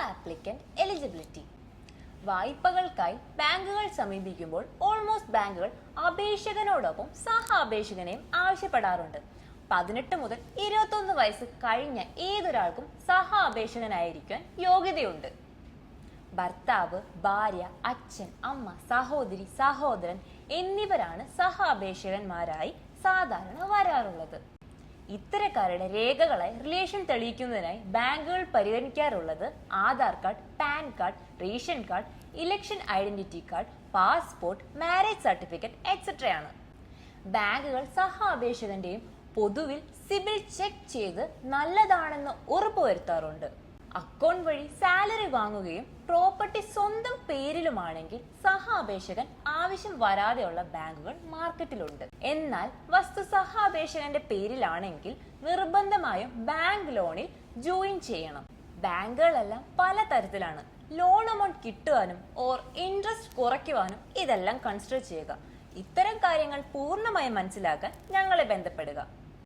Applicant eligibility. വായ്പകൾക്കായി ബാങ്കുകൾ സമീപിക്കുമ്പോൾ almost ബാങ്കുകൾ അപേക്ഷകനോടൊപ്പം സഹ അപേക്ഷകനെയും ആവശ്യപ്പെടാറുണ്ട്. 18 മുതൽ 21 വയസ്സ് കഴിഞ്ഞ ഏതൊരാൾക്കും സഹ അപേക്ഷകനായിരിക്കാൻ യോഗ്യതയുണ്ട്. ഭർത്താവ്, ഭാര്യ, അച്ഛൻ, അമ്മ, സഹോദരി, സഹോദരൻ എന്നിവരാണ് സഹ അപേക്ഷകന്മാരായി സാധാരണ വരാറുള്ളത്. ഇത്തരക്കാരുടെ രേഖകളായി റിലേഷൻ തെളിയിക്കുന്നതിനായി ബാങ്കുകൾ പരിഗണിക്കാറുള്ളത് Aadhaar card, PAN card, ration card, election identity card, passport, marriage certificate എക്സെട്രയാണ്. ബാങ്കുകൾ സഹ അപേക്ഷകന്റെയും പൊതുവിൽ സിബിൽ ചെക്ക് ചെയ്ത് നല്ലതാണെന്ന് ഉറപ്പുവരുത്താറുണ്ട്. അക്കൗണ്ട് വഴി സാലറി വാങ്ങുകയും പ്രോപ്പർട്ടി സ്വന്തം പേരിലുമാണെങ്കിൽ സഹ അപേക്ഷകൻ ആവശ്യം വരാതെയുള്ള ബാങ്കുകൾ മാർക്കറ്റിലുണ്ട്. എന്നാൽ വസ്തു സഹ അപേക്ഷകന്റെ പേരിലാണെങ്കിൽ നിർബന്ധമായും ബാങ്ക് ലോണിൽ ജോയിൻ ചെയ്യണം. ബാങ്കുകളെല്ലാം പല തരത്തിലാണ്. ലോൺ എമൗണ്ട് കിട്ടുവാനും ഓർ ഇൻട്രസ്റ്റ് കുറയ്ക്കുവാനും ഇതെല്ലാം കൺസിഡർ ചെയ്യുക. ഇത്തരം കാര്യങ്ങൾ പൂർണ്ണമായും മനസ്സിലാക്കാൻ ഞങ്ങളെ ബന്ധപ്പെടുക.